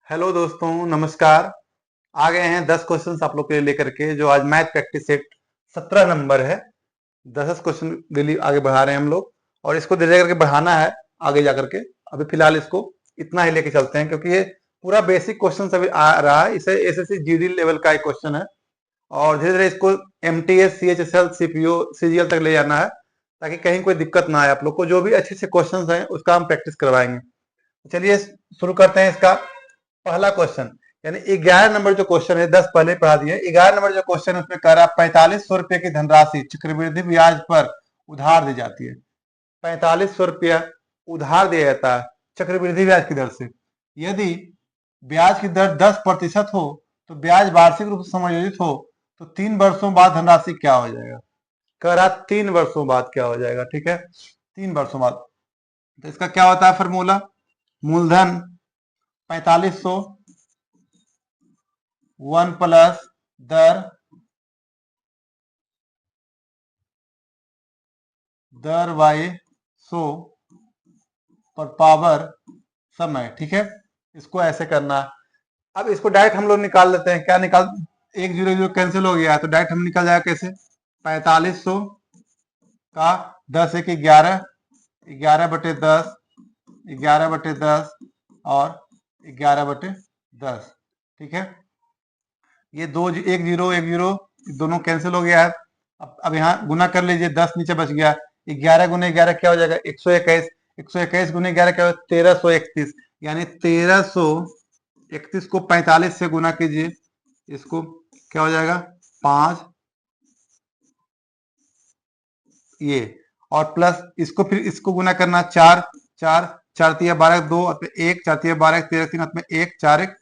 Hello दोस्तों, नमस्कार। आ गए हैं 10 क्वेश्चंस आप लोग के लिए लेकर के, जो आज मैथ प्रैक्टिस सेट 17 नंबर है। 10 क्वेश्चन डेली आगे बढ़ा रहे हैं हम लोग, और इसको धीरे करके बढ़ाना है आगे जा करके। अभी फिलहाल इसको इतना ही लेके चलते हैं, क्योंकि ये पूरा बेसिक क्वेश्चन अभी आ रहा है। इसे एसएससी जीडी लेवल का एक क्वेश्चन है, और धीरे धीरे इसको एमटीएस, सीएचएसएल, सीपीओ, सीजीएल तक ले जाना है, ताकि कहीं कोई दिक्कत ना आए आप लोग को। जो भी अच्छे से क्वेश्चन हैं उसका हम प्रैक्टिस करवाएंगे। चलिए शुरू करते हैं। इसका पहला क्वेश्चन, यानी 11 नंबर जो क्वेश्चन है, 10 पहले पढ़ा दिए। 11 नंबर जो क्वेश्चन है उसमें कह रहा है 4500 रुपए की धनराशि चक्रवृद्धि ब्याज पर उधार दी जाती है। 4500 रुपया उधार दिया जाता है चक्रवृद्धि ब्याज की दर से। यदि ब्याज की दर 10% हो तो ब्याज वार्षिक रूप से समायोजित हो तो 3 वर्षों बाद धनराशि क्या हो जाएगा। कह रहा 3 वर्षों बाद क्या हो जाएगा। ठीक है, 3 वर्षों बाद। तो इसका क्या होता है फॉर्मूला? मूलधन 4500 1 प्लस दर बाई 100 पर पावर समय। ठीक है, इसको ऐसे करना है। अब इसको डायरेक्ट हम लोग निकाल लेते हैं। क्या निकाल, 1 0 0 कैंसिल हो गया, तो डायरेक्ट हम निकल जाएगा कैसे? 4500 का 10 1 11, 11/10, 11/10 और 11/10। ठीक है, ये 1 0 दोनों कैंसिल हो गया है। अब यहाँ गुना कर लीजिए, 10 नीचे बच गया। 11 गुने 11 क्या हो जाएगा? 121। 121 गुने 11 क्या हो? 1331। यानी 1331 को 45 से गुना कीजिए, इसको क्या हो जाएगा? 5 ये, और प्लस इसको फिर इसको गुना करना, 4 4 4 3 12 2 1 4 3 12 13 3 में 1 4 1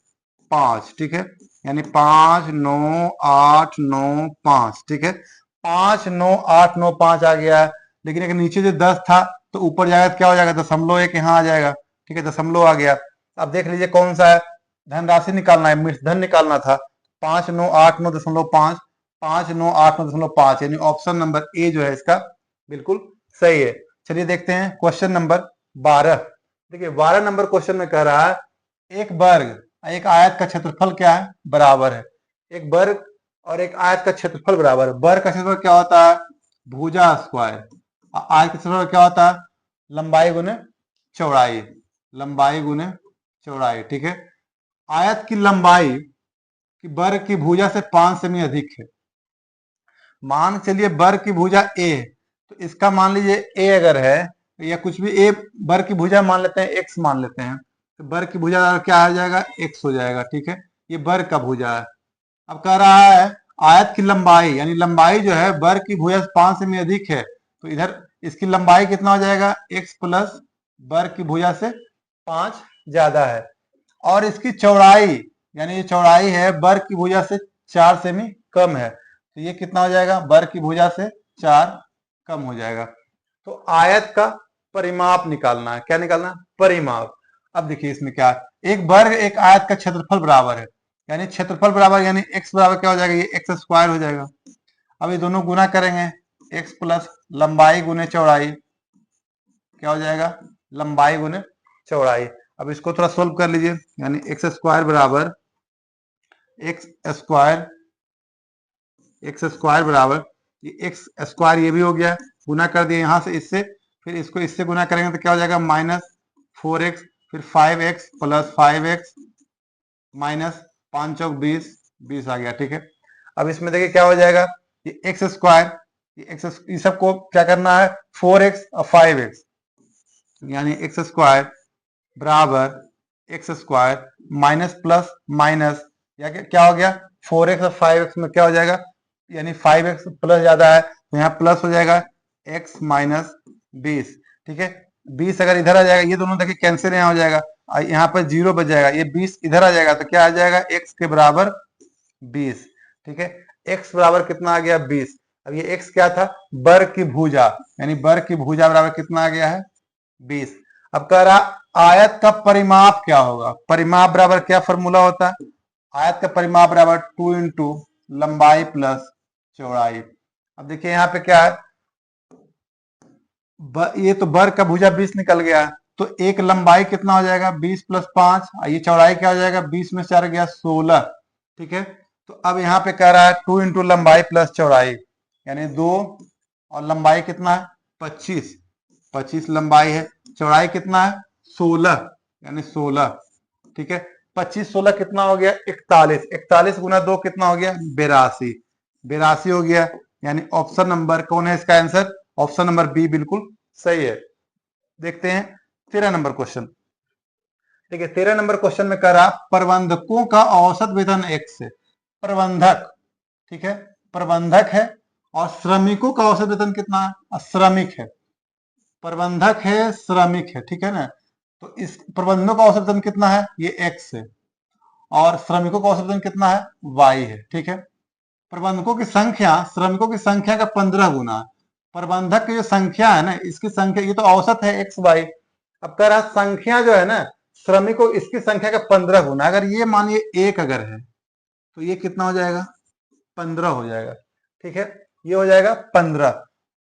5। ठीक है, यानी 5 9 8 9 5। ठीक है, 5 9 8 9 5 आ गया है। लेकिन अगर नीचे जो 10 था तो ऊपर जाएगा तो क्या हो जाएगा? दशमलव एक यहाँ आ जाएगा। ठीक है, दशमलव आ गया। अब देख लीजिए कौन सा है। धनराशि निकालना है, मिश्रधन निकालना था। 5 9 8 9.5, 5 9 8 9.5, यानी ऑप्शन नंबर ए जो है इसका बिल्कुल सही है। चलिए देखते हैं क्वेश्चन नंबर 12। देखिए 12 नंबर क्वेश्चन में कह रहा है एक वर्ग एक आयत का क्षेत्रफल क्या है? बराबर है। एक वर्ग और एक आयत का क्षेत्रफल बराबर है। वर्ग का क्षेत्रफल क्या होता है? भुजा स्क्वायर। आयत का क्षेत्रफल क्या होता है? लंबाई गुने चौड़ाई। लंबाई गुने चौड़ाई। ठीक है, आयत की लंबाई की वर्ग की भुजा से 5 सेमी अधिक है। मान चलिए वर्ग की भुजा ए, तो इसका मान लीजिए ए अगर है, या कुछ भी ए वर्ग की भुजा मान लेते हैं, एक्स मान लेते हैं, तो वर्ग की भुजा क्या आ जाएगा? एक्स हो जाएगा। ठीक है, ये वर्ग का भुजा है। अब कह रहा है आयत की लंबाई, यानी लंबाई जो है वर्ग की भुजा से 5 सेमी अधिक है, तो इधर इसकी लंबाई कितना हो जाएगा? एक्स प्लस वर्ग की भुजा से 5 ज्यादा है। और इसकी चौड़ाई, यानी ये चौड़ाई है वर्ग की भुजा से 4 सेमी कम है, तो ये कितना हो जाएगा? वर्ग की भुजा से 4 कम हो जाएगा। तो आयत का परिमाप निकालना है। क्या निकालना है? परिमाप। अब देखिए इसमें क्या है, एक वर्ग एक आयत का क्षेत्रफल बराबर है, यानी क्षेत्रफल बराबर, यानी एक्स बराबर क्या हो जाएगा? ये एक्स स्क्वायर हो जाएगा। अब ये दोनों गुना करेंगे, एक्स प्लस लंबाई गुने चौड़ाई, क्या हो जाएगा? लंबाई गुने चौड़ाई। अब इसको थोड़ा सोल्व कर लीजिए, यानी एक्स स्क्वायर बराबर एक्स स्क्वायर, एक्स स्क्वायर बराबर ये एक्स स्क्वायर, ये भी हो गया, गुना कर दिए यहां से इससे, फिर इसको इससे गुना करेंगे तो क्या हो जाएगा? -4x, फिर 5x प्लस 5x माइनस 5 चौक 20, 20 आ गया। ठीक है, अब इसमें देखिए क्या हो जाएगा? ये एक्स स्क्वायर, ये सबको क्या करना है? 4x और 5x, यानी एक्स स्क्वायर बराबर x square minus plus minus, या क्या हो गया? 4x और 5x में क्या हो जाएगा? यानी 5x प्लस ज्यादा है तो यहाँ प्लस हो जाएगा x माइनस 20। ठीक है, 20 अगर इधर आ जाएगा, ये दोनों देखिए कैंसिल यहाँ हो जाएगा, यहाँ पर 0 बच जाएगा। ये 20 इधर आ जाएगा तो क्या आ जाएगा? x के बराबर 20। ठीक है, x बराबर कितना आ गया? 20। अब ये x क्या था? वर्ग की भुजा, यानी वर्ग की भुजा बराबर कितना आ गया है? 20। अब कह रहा आयत का परिमाप क्या होगा? परिमाप बराबर क्या फॉर्मूला होता है? आयत का परिमाप बराबर 2 इंटू लंबाई प्लस चौड़ाई। अब देखिए यहाँ पे क्या है, ये तो वर्ग का भुजा 20 निकल गया, तो एक लंबाई कितना हो जाएगा 20 प्लस 5, ये चौड़ाई क्या हो जाएगा 20 में 4 गया 16। ठीक है, तो अब यहाँ पे कह रहा है 2 इंटू लंबाई प्लस चौड़ाई यानी 2, और लंबाई कितना है 25, 25 लंबाई है, चौड़ाई कितना है 16 यानी 16। ठीक है, 25 16 कितना हो गया 41, 41 गुना 2 कितना हो गया 82, 82 हो गया। यानी ऑप्शन नंबर कौन है इसका आंसर, ऑप्शन नंबर बी बिल्कुल सही है। देखते हैं 13 नंबर क्वेश्चन। ठीक है, 13 नंबर क्वेश्चन में कह रहा प्रबंधकों का औसत वेतन एक्स है। प्रबंधक, ठीक है, प्रबंधक है और श्रमिकों का औसत वेतन कितना है, श्रमिक है, प्रबंधक है श्रमिक है, ठीक है ना। तो इस प्रबंधकों का औसत वेतन कितना है, ये एक्स है, और श्रमिकों का औसत वेतन कितना है, वाई है। ठीक है, प्रबंधकों की संख्या श्रमिकों की संख्या का 15 गुना है। प्रबंधक की जो संख्या है ना, इसकी संख्या, ये तो औसत है एक्स वाई, अब कह रहा संख्या जो है ना श्रमिकों, इसकी संख्या का 15 गुना। अगर ये मानिए एक अगर है तो ये कितना हो जाएगा 15 हो जाएगा। ठीक है, ये हो जाएगा 15।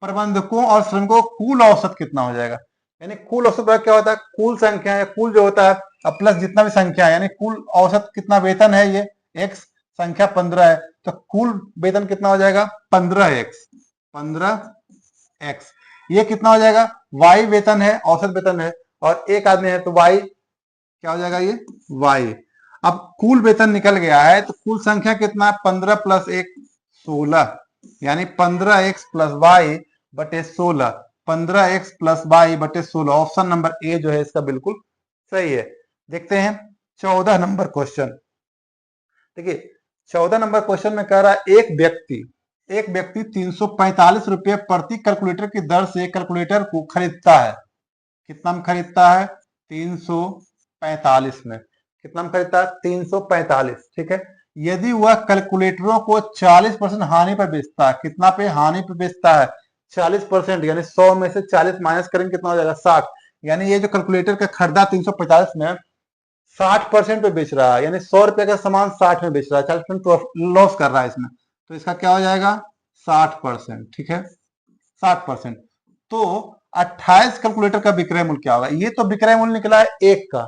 प्रबंधकों और श्रमिकों कुल औसत कितना हो जाएगा, यानी कुल औसत क्या होता है, कुल संख्या या कुल जो होता है अब प्लस जितना भी संख्या है, यानी कुल औसत कितना वेतन है ये एक्स, संख्या 15 है, तो कुल वेतन कितना हो जाएगा 15x, 15x। ये कितना हो जाएगा वाई वेतन है, औसत वेतन है, और एक आदमी है तो वाई क्या हो जाएगा ये वाई। अब कुल वेतन निकल गया है तो कुल संख्या कितना है 15 प्लस 1 16, यानी 15x प्लस वाई बटे 16, 15x प्लस वाई बटे 16। ऑप्शन नंबर ए जो है इसका बिल्कुल सही है। देखते हैं 14 नंबर क्वेश्चन। देखिए 14 नंबर क्वेश्चन में कह रहा है एक व्यक्ति 345 रुपये प्रति कैलकुलेटर की दर से कैलकुलेटर को खरीदता है। कितना में खरीदता है 345 में, कितना में खरीदता है 345। ठीक है, यदि वह कैलकुलेटरों को 40% हानि पर बेचता है, कितना पे हानि पे बेचता है 40%, यानी 100 में से 40 माइनस करेंगे कितना हो जाएगा 60, यानी ये जो कैलकुलेटर का खरीदा 345 में 60% पे बेच रहा है, यानी 100 रुपए का सामान 60 में बेच रहा है, 40% लॉस कर रहा है इसमें, तो इसका क्या हो जाएगा 60%। ठीक है, 60%। तो 28 कैलकुलेटर का विक्रय मूल्य क्या होगा, ये तो विक्रय मूल्य निकला है एक का,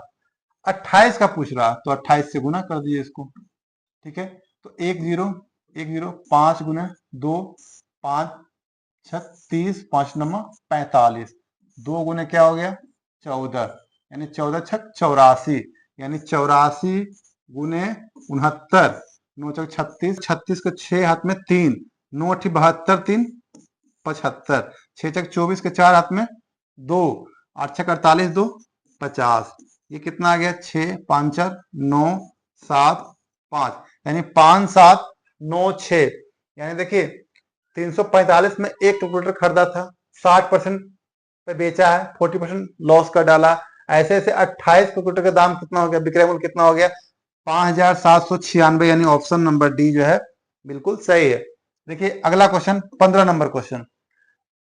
28 का पूछ रहा तो 28 से गुना कर दिए इसको। ठीक है, तो 10 5 गुना 2 5 36, 5 नंबर 45, 2 गुने क्या हो गया 14, यानी 14 छक 84, यानी 84 गुने 69, 9 चौक 36, 36 को 6 हाथ में 3, 9 अठी 72, 3 75, 6 चक 24 के 4 हाथ में 2, 8 छक 48, 2 50, ये कितना आ गया 6 5 4 9 7 5, यानी 5 7 9 6, यानी देखिए 345 में एक कैलकुलेटर खरीदा था, 60% पे बेचा है, 40% लॉस कर डाला, ऐसे ऐसे 28 कैलकुलेटर का दाम कितना हो गया, विक्रय मूल्य कितना हो गया 5796, यानी ऑप्शन नंबर डी जो है बिल्कुल सही है। देखिए अगला question 15 number question.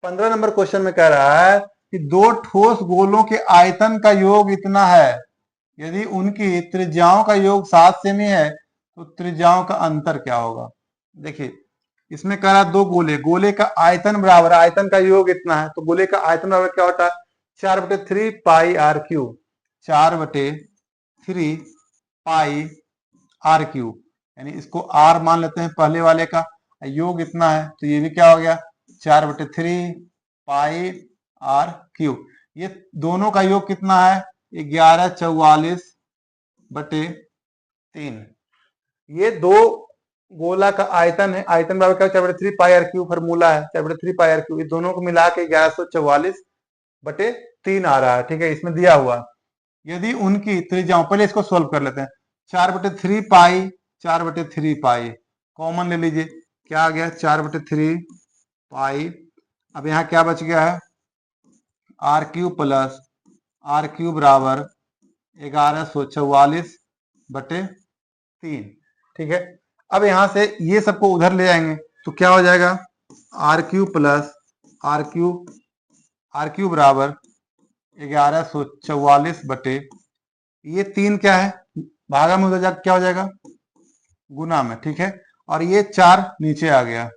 15 number question में कह रहा है कि दो ठोस गोलों के आयतन का योग इतना है, यदि उनकी त्रिज्याओं का योग 7 सेमी है तो त्रिज्याओं का अंतर क्या होगा। देखिए इसमें कह रहा दो गोले, गोले का आयतन बराबर, आयतन का योग इतना है, तो गोले का आयतन बराबर क्या होता है 4/3 pi r cube, 4/3 pi r cube, यानी इसको आर मान लेते हैं पहले वाले का, योग इतना है तो ये भी क्या हो गया 4/3 पाई आर क्यूब। ये दोनों का योग कितना है 1144/3। ये दो गोला का आयतन है, आयतन बराबर क्या 4/3 पाई आर क्यूब, फॉर्मूला है 4/3 पाई आर क्यूब, ये दोनों को मिला के 1144/3 आ रहा है। ठीक है, इसमें दिया हुआ यदि उनकी त्रिज्याओं, पहले इसको सोल्व कर लेते हैं, 4/3 पाई 4/3 पाई कॉमन ले लीजिए, क्या आ गया 4/3 पाई, अब यहाँ क्या बच गया है r cube plus r cube बराबर 1144/3। ठीक है, अब यहां से ये सबको उधर ले जाएंगे तो क्या हो जाएगा r cube plus r cube बराबर 1144 ये 3 क्या है भागा में उधर जाकर क्या हो जाएगा गुना में। ठीक है, और ये 4 नीचे आ गया।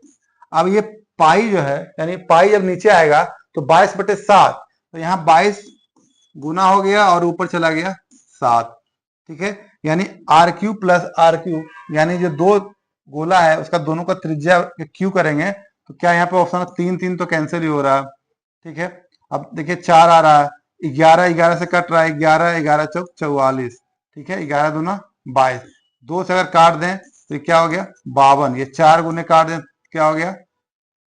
अब ये पाई जो है, यानी पाई जब नीचे आएगा तो 22/7, तो यहाँ 22 गुना हो गया और ऊपर चला गया 7, ठीक है। यानी r cube plus r cube, यानी जो दो गोला है उसका दोनों का त्रिज्या क्यू करेंगे तो क्या यहाँ पे ऑप्शन 3 3 तो कैंसिल ही हो रहा है, ठीक है। अब देखिए 4 आ रहा है, 11 11 से कट रहा है, 11 11 चौक 44, ठीक है। 11 दूना 22, 2 से अगर काट दें तो ये क्या हो गया 52, ये 4 गुने काट दें क्या हो गया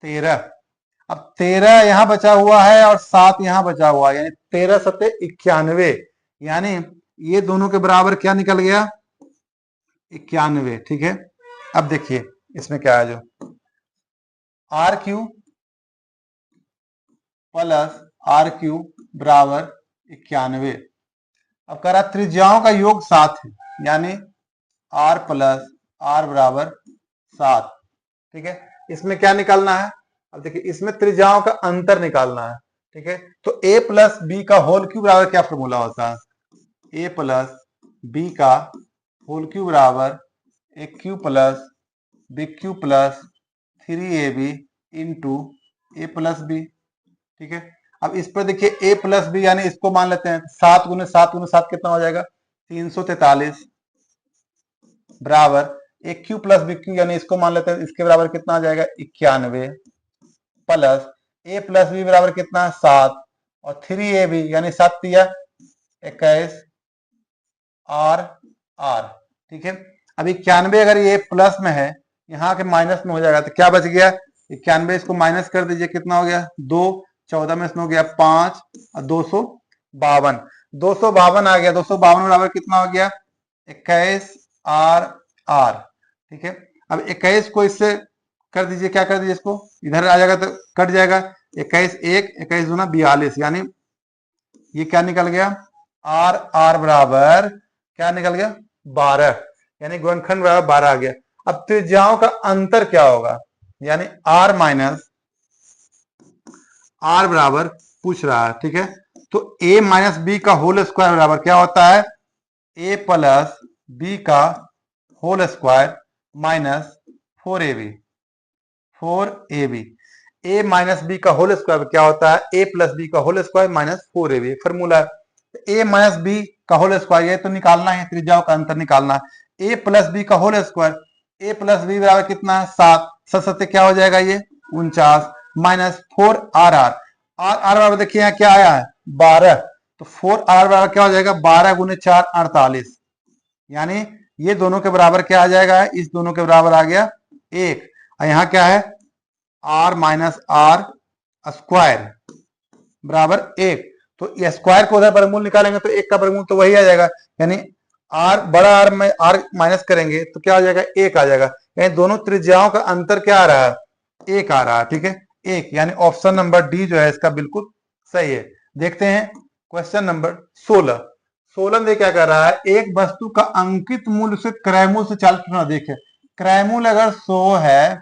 13। अब 13 यहां बचा हुआ है और 7 यहां बचा हुआ है, यानी 13 सत्ते 91, यानी ये दोनों के बराबर क्या निकल गया 91, ठीक है। अब देखिए इसमें क्या है, जो r cube plus r cube बराबर 91। अब कह रहा त्रिज्याओं का योग 7 है, यानी आर प्लस आर बराबर 7, ठीक है। इसमें क्या निकालना है, अब देखिए इसमें त्रिज्याओं का अंतर निकालना है, ठीक है। तो a प्लस बी का होल क्यूब बराबर क्या फॉर्मूला होता है, a प्लस बी का होल क्यूब बराबर A cube plus B cube plus 3ab into A plus B, ठीक है। अब इस पर देखिए a प्लस बी, यानी इसको मान लेते हैं 7 गुने 7 गुने 7 कितना हो जाएगा 343 बराबर A cube plus B Q, यानी इसको मान लेते हैं इसके बराबर कितना आ जाएगा 91 प्लस ए प्लस बी बराबर कितना 7 और 3ab यानी 7 दिया 21 आर आर, ठीक है। अब 91 अगर ये प्लस में है यहाँ के माइनस में हो जाएगा तो क्या बच गया 91, इसको माइनस कर दीजिए कितना हो गया 2, 14 में इसमें हो गया 5 और 252, 252 आ गया, 252 बराबर कितना हो गया 21 आर आर, ठीक है। अब 21 को इससे कर दीजिए, क्या कर दीजिए इसको इधर आ जाएगा तो कट जाएगा 21 1 21 दूना 42, यानी ये क्या निकल गया आर आर बराबर क्या निकल गया 12, यानी गुणनखंड बराबर 12 आ गया। अब त्रिज्याओं का अंतर क्या होगा, यानी आर माइनस आर बराबर पूछ रहा है, ठीक है। तो a माइनस बी का होल स्क्वायर बराबर क्या होता है a प्लस बी का whole square minus 4ab, 4ab, a minus B का होल स्क्वायर क्या होता है a प्लस बी का whole square minus 4ab, formula a minus B का होल स्क्वायर ये तो निकालना है, त्रिज्याओं का अंतर निकालना है। a प्लस बी का whole square, a plus B बराबर कितना है 7, 7 7 क्या हो जाएगा ये 49 minus 4 R R, R R बराबर देखिए यहाँ क्या आया है 12, तो 4 आर बराबर क्या हो जाएगा 12 गुने 4 48, यानी ये दोनों के बराबर क्या आ जाएगा, इस दोनों के बराबर आ गया 1, और यहाँ क्या है आर माइनस आर स्क्वायर बराबर 1, तो ये स्क्वायर को उधर वर्गमूल निकालेंगे तो 1 का वर्गमूल तो वही आ जाएगा, यानी आर बड़ा आर में आर माइनस करेंगे तो क्या आ जाएगा 1 आ जाएगा, यानी दोनों त्रिज्याओं का अंतर क्या आ रहा है 1 आ रहा है, ठीक है 1, यानी ऑप्शन नंबर डी जो है इसका बिल्कुल सही है। देखते हैं क्वेश्चन नंबर 16, 16 में क्या कर रहा है, एक वस्तु का अंकित मूल्य से क्रय मूल्य से 40% देखे, क्रय मूल्य अगर 100 है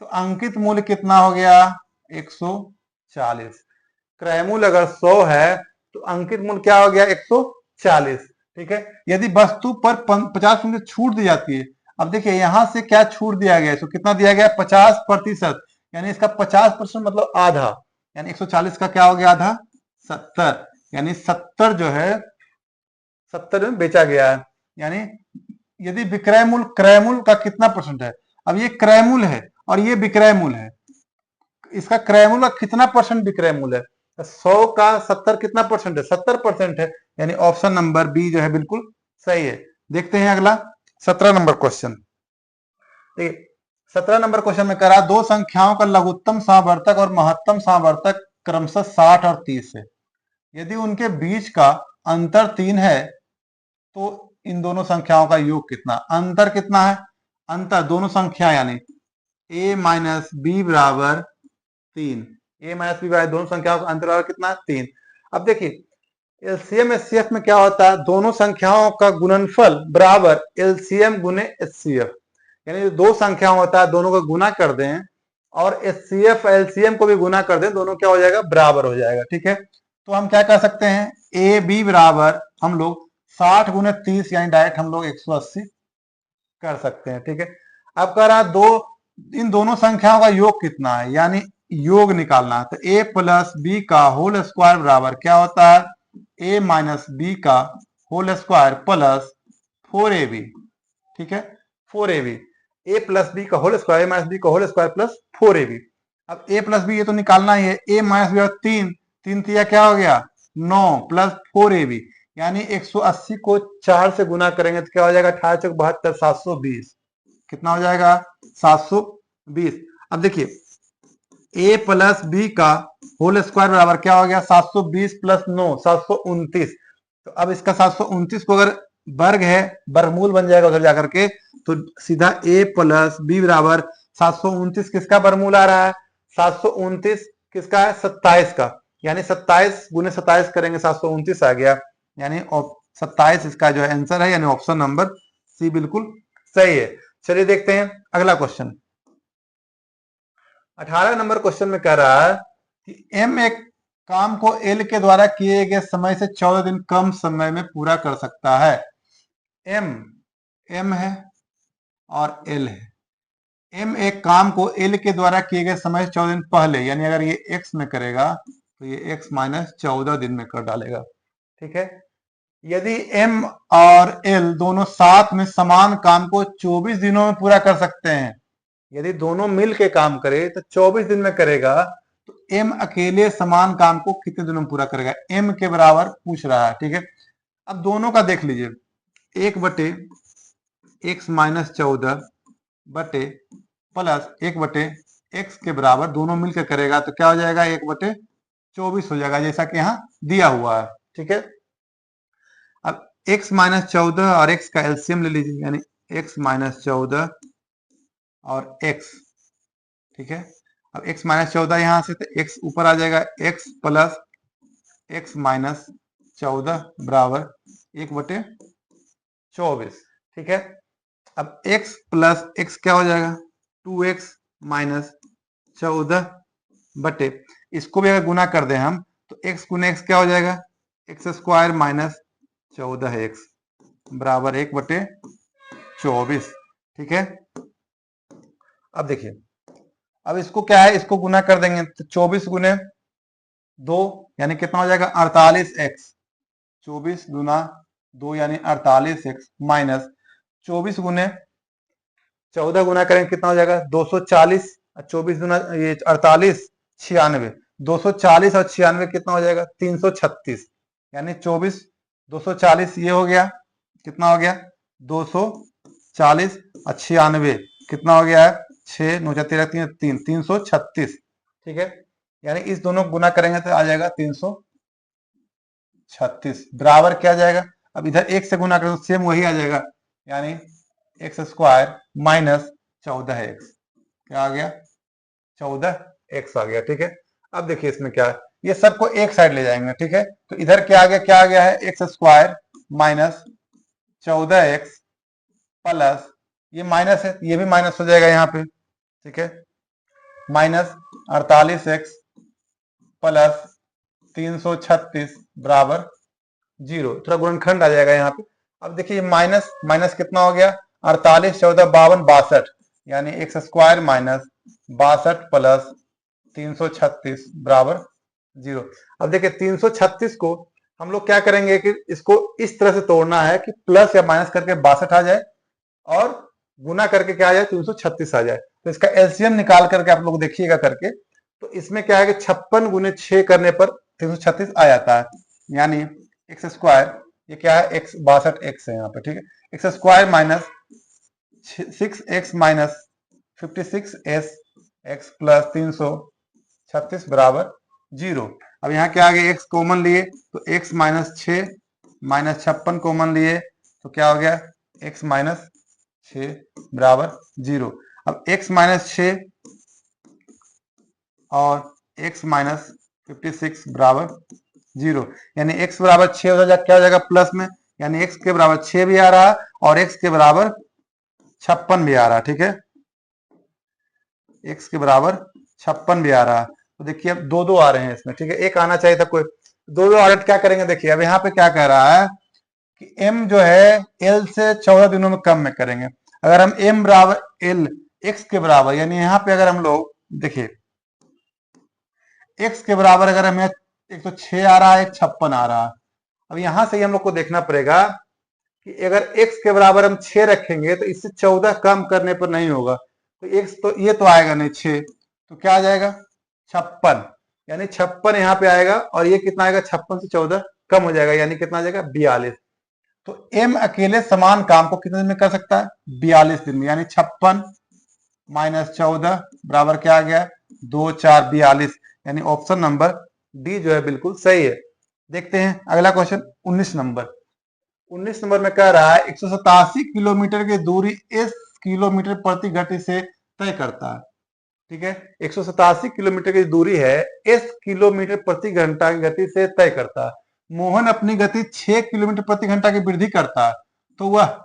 तो अंकित मूल्य कितना हो गया 140, क्रय मूल्य अगर 100 है तो अंकित मूल्य क्या हो गया 140, ठीक है। यदि वस्तु पर 50% छूट दी जाती है, अब देखिए यहां से क्या छूट दिया गया, इसको कितना दिया गया 50%, यानी इसका 50% मतलब आधा, यानी 140 का क्या हो गया आधा 70, यानी 70 जो है 70 में बेचा गया है। यानी यदि विक्रय मूल्य क्रय मूल्य का कितना परसेंट है, अब ये क्रय मूल्य है और ये विक्रय मूल्य है, इसका क्रय मूल्य का कितना परसेंट विक्रय मूल्य है, 100 का 70 कितना परसेंट है 70% है, यानी ऑप्शन नंबर बी जो है बिल्कुल सही है। देखते हैं अगला 17 नंबर क्वेश्चन, 17 नंबर क्वेश्चन में करा दो संख्याओं का लघुत्तम समावर्तक और महत्तम समावर्तक क्रमशः 60 और 30 है, यदि उनके बीच का अंतर 3 है तो इन दोनों संख्याओं का योग कितना, अंतर कितना है, अंतर दोनों संख्या यानी a माइनस बी बराबर 3, a माइनस बी बराबर दोनों संख्याओं का अंतर बराबर कितना 3। अब देखिए एलसीएम एचसीएफ में क्या होता है, दोनों संख्याओं का गुणनफल बराबर एलसीएम गुने एचसीएफ, यानी दो संख्या होता है दोनों को गुना कर दें और एचसीएफ एलसीएम को भी गुना कर दें, दोनों क्या हो जाएगा बराबर हो जाएगा, ठीक है। तो हम क्या कर सकते हैं ए बी बराबर हम लोग 60 गुने 30 यानी डायरेक्ट हम लोग 180 कर सकते हैं, ठीक है। अब कह रहा दो इन दोनों संख्याओं का योग कितना है, यानी योग निकालना है, तो a प्लस बी का होल स्क्वायर बराबर क्या होता है ए माइनस बी का होल स्क्वायर प्लस 4ab, ठीक है, 4ab, ए प्लस बी का होल स्क्वायर, ए माइनस बी का होल स्क्वायर प्लस 4ab। अब ए प्लस बी ये तो निकालना ही है, ए माइनस बी और 3, 3 तिया क्या हो गया 9 प्लस 4ab, यानी 180 को 4 से गुना करेंगे तो क्या हो जाएगा 18 चौक 72, 720, कितना हो जाएगा 720। अब देखिए ए प्लस बी का होल स्क्वायर बराबर क्या हो गया 720 प्लस 9 729। तो अब इसका 729 को अगर वर्ग है, वर्गमूल बन जाएगा उधर जाकर के, तो सीधा ए प्लस बी बराबर 729 किसका वर्गमूल आ रहा है 729 किसका है 27 का, यानी 27 गुने 27 करेंगे 729 आ गया, यानी 27 इसका जो है आंसर है, यानी ऑप्शन नंबर सी बिल्कुल सही है। चलिए देखते हैं अगला क्वेश्चन। 18 नंबर क्वेश्चन में कह रहा है कि एम एक काम को एल के द्वारा किए गए समय से 14 दिन कम समय में पूरा कर सकता है। एम है और एल है। एम एक काम को एल के द्वारा किए गए समय से 14 दिन पहले, यानी अगर ये एक्स में करेगा तो ये एक्स माइनस 14 दिन में कर डालेगा, ठीक है। यदि एम और एल दोनों साथ में समान काम को 24 दिनों में पूरा कर सकते हैं, यदि दोनों मिल के काम करे तो 24 दिन में करेगा, तो एम अकेले समान काम को कितने दिनों में पूरा करेगा, एम के बराबर पूछ रहा है, ठीक है। अब दोनों का देख लीजिए, 1 बटे एक्स माइनस 14 बटे प्लस 1 बटे एक्स के बराबर, दोनों मिलकर करेगा तो क्या हो जाएगा 1 बटे 24 हो जाएगा, जैसा कि यहाँ दिया हुआ है, ठीक है। अब x माइनस 14 और x का एलसीएम ले लीजिए, यानी x माइनस 14 और x, ठीक है। अब x माइनस 14 यहां से, तो x ऊपर आ जाएगा, x प्लस x माइनस 14 बराबर 1 बटे 24, ठीक है। अब x प्लस x क्या हो जाएगा 2x माइनस 14 बटे, इसको भी अगर गुना कर दें हम तो x गुना x क्या हो जाएगा एक्स स्क्वायर माइनस 14x बराबर 1 बटे 24, ठीक है। अब देखिए, अब इसको क्या है, इसको गुना कर देंगे तो 24 गुने 2 यानी कितना हो जाएगा 48x, 24 गुना 2 यानी 48x माइनस 24 गुने 14 गुना करेंगे कितना हो जाएगा 240, 24 गुना ये 48 96, 240 और 96 कितना हो जाएगा 336, यानी 24 240 ये हो गया, कितना हो गया 240 और 96 कितना हो गया है 6 9 3 336, ठीक है। यानी इस दोनों को गुना करेंगे तो आ जाएगा 336 बराबर क्या आ जाएगा, अब इधर एक से गुना करें तो सेम वही आ जाएगा, यानी एक्स स्क्वायर माइनस 14x, क्या आ गया 14x आ गया, ठीक है। अब देखिए इसमें क्या है, ये सबको एक साइड ले जाएंगे, ठीक है। तो इधर क्या आ गया, क्या आ गया है x square minus 14x plus ये माइनस है, ये भी माइनस हो जाएगा यहाँ पे, ठीक है, माइनस 48x प्लस 336 बराबर 0, थोड़ा गुणनखंड आ जाएगा यहाँ पे। अब देखिए माइनस माइनस कितना हो गया 48 14 52 62, यानी एक्स स्क्वायर माइनस 62 प्लस 336 बराबर 0। अब देखिए 336 को हम लोग क्या करेंगे कि इसको इस तरह से तोड़ना है कि प्लस या माइनस करके 62 आ जाए और गुना करके क्या आ जाए 336 आ जाए, तो इसका एलसीएम निकाल करके आप लोग देखिएगा करके, तो इसमें क्या है कि 56 गुने 6 करने पर 336 आ जाता है, यानी एक्स स्क्वायर ये क्या है एक्स 62x है यहाँ पे, ठीक है, x square minus 6x minus 56s x plus 336 बराबर 0। अब यहाँ क्या आ गया x कॉमन लिए तो x माइनस 6 माइनस 56 कॉमन लिए तो क्या हो गया x माइनस 6 बराबर 0। अब x माइनस 6 और x माइनस 56 बराबर 0, यानी x बराबर 6 हो जाएगा, क्या हो जाएगा प्लस में, यानी x के बराबर 6 भी आ रहा है और x के बराबर 56 भी आ रहा है, ठीक है, x के बराबर 56 भी आ रहा है। तो देखिए अब दो दो आ रहे हैं इसमें, ठीक है, एक आना चाहिए था कोई, दो दो आ रहे, क्या करेंगे देखिए, अब यहाँ पे क्या कह रहा है कि m जो है l से 14 दिनों में कम में करेंगे। अगर हम m बराबर l x के बराबर, यानी यहाँ पे अगर हम लोग देखिए x के बराबर अगर हमें एक तो 6 आ रहा है एक 56 आ रहा है, अब यहां से ही हम लोग को देखना पड़ेगा कि अगर x के बराबर हम 6 रखेंगे तो इससे 14 कम करने पर नहीं होगा, तो x तो ये तो आएगा नहीं 6, तो क्या आ जाएगा 56, यानी 56 यहाँ पे आएगा, और ये कितना आएगा 56 से 14 कम हो जाएगा, यानी कितना आ जाएगा 42। तो m अकेले समान काम को कितने दिन में कर सकता है 42 दिन में, यानी 56 माइनस 14 बराबर क्या आ गया 2 4 42, यानी ऑप्शन नंबर डी जो है बिल्कुल सही है। देखते हैं अगला क्वेश्चन 19 नंबर। 19 नंबर में कह रहा है 187 किलोमीटर की दूरी इस किलोमीटर प्रति घंटे से तय करता है। ठीक है, 187 किलोमीटर की दूरी है, इस किलोमीटर प्रति घंटा की गति से तय करता है। मोहन अपनी गति 6 किलोमीटर प्रति घंटा की वृद्धि करता है, तो वह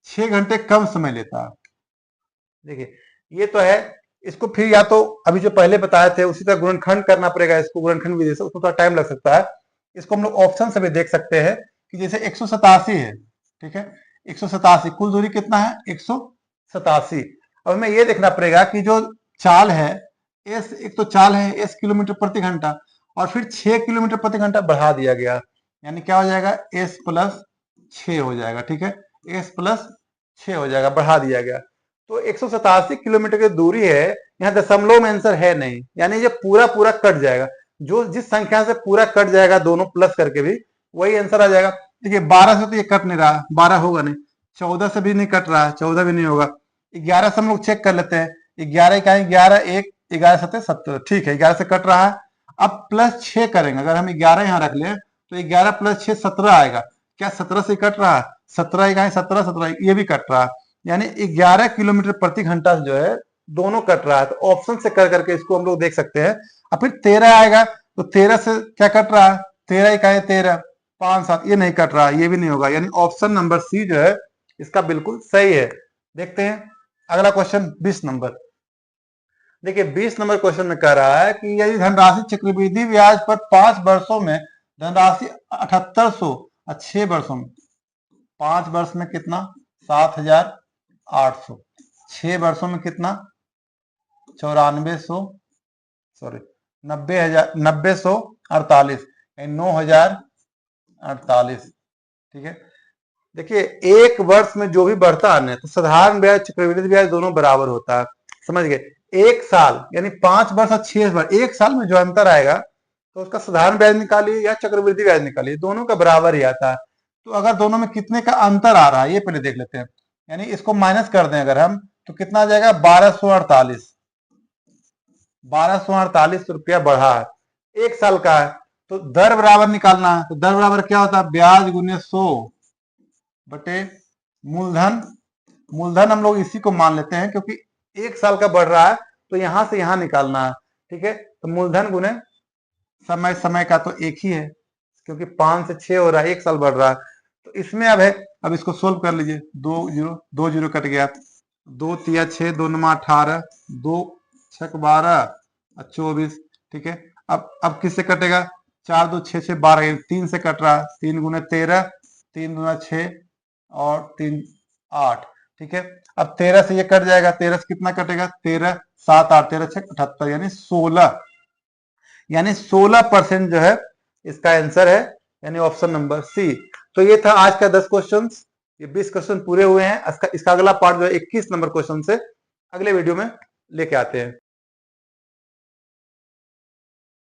6 घंटे कम समय लेता है। देखिए ये तो है, इसको फिर या तो अभी जो पहले बताए थे उसी तरह गुणनखंड करना पड़ेगा, इसको गुणनखंड विधि से, उसको थोड़ा टाइम लग सकता है। इसको हम लोग ऑप्शन से भी देख सकते हैं कि जैसे 187 है, ठीक है, 187 कुल दूरी कितना है 187। अब हमें ये देखना पड़ेगा कि जो चाल है एस, एक तो चाल है एस किलोमीटर प्रति घंटा, और फिर 6 किलोमीटर प्रति घंटा बढ़ा दिया गया, यानी क्या हो जाएगा एस प्लस 6 हो जाएगा। ठीक है, एस प्लस 6 हो जाएगा, बढ़ा दिया गया। तो 187 किलोमीटर की दूरी है, यहाँ दशमलव में आंसर है नहीं, यानी ये पूरा पूरा कट जाएगा, जो जिस संख्या से पूरा कट जाएगा दोनों प्लस करके भी वही आंसर आ जाएगा। देखिए 12 से तो ये कट नहीं रहा, 12 होगा नहीं, 14 से भी नहीं कट रहा है, 14 भी नहीं होगा, 11 से हम लोग चेक कर लेते हैं, 11 क्या है 11 1 11 7 17, ठीक है 11 से कट रहा है। अब प्लस 6 करेंगे, अगर हम 11 यहाँ रख ले तो 11 प्लस 6 17 आएगा, क्या 17 से कट रहा है, 17 का 17 17 ये भी कट रहा है, यानी 11 किलोमीटर प्रति घंटा जो है दोनों कट रहा है। तो ऑप्शन से कर करके इसको हम लोग देख सकते हैं। अब फिर 13 आएगा, तो 13 से क्या कट रहा है 13 का 13 5 7, ये नहीं कट रहा है, ये भी नहीं होगा, यानी ऑप्शन नंबर सी जो है इसका बिल्कुल सही है। देखते हैं अगला क्वेश्चन 20 नंबर। देखिए 20 नंबर क्वेश्चन में कह रहा है कि यदि धनराशि चक्रवृद्धि ब्याज पर 5 वर्षों में धनराशि 7800 और 6 वर्षों में, 5 वर्ष में कितना 7800, 6 वर्षों में कितना 9400, सॉरी 9,948, 9,048। ठीक है, देखिए एक वर्ष में जो भी बढ़ता है तो साधारण ब्याज चक्रवृद्धि ब्याज दोनों बराबर होता है, समझ गए। एक साल यानी 5 वर्ष और 6 वर्ष, एक साल में जो अंतर आएगा तो उसका साधारण ब्याज निकालिए या चक्रवृद्धि ब्याज निकालिए, दोनों का बराबर ही आता है। तो अगर दोनों में कितने का अंतर आ रहा है ये पहले देख लेते हैं, यानी इसको माइनस कर दें अगर हम, तो कितना आ जाएगा 1248, 1248 रुपया बढ़ा है, एक साल का है। तो दर बराबर निकालना है, तो दर बराबर क्या होता है ब्याज गुने 100 बटे मूलधन। मूलधन हम लोग इसी को मान लेते हैं क्योंकि एक साल का बढ़ रहा है, तो यहां से यहां निकालना है। ठीक है, तो मूलधन गुने समय, समय का तो एक ही है क्योंकि 5 से 6 हो रहा है, एक साल बढ़ रहा है। तो इसमें अब है, अब इसको सोल्व कर लीजिए, 2 जीरो कट गया, 2 तिया 6, 2 9 18, 2 6 12 और 24। ठीक है, अब किससे कटेगा 4 2 6 6 12, 3 से कट रहा है, 3 गुने 13, 3 दूना 6 और 3 8। ठीक है, अब 13 से ये कट जाएगा, 13 से कितना कटेगा 13 7 8 13 6 78, यानी 16, यानी 16% जो है इसका आंसर है, यानी ऑप्शन नंबर सी। तो ये था आज का 10 क्वेश्चन, ये 20 क्वेश्चन पूरे हुए हैं। इसका अगला पार्ट जो है 21 नंबर क्वेश्चन से अगले वीडियो में लेके आते हैं।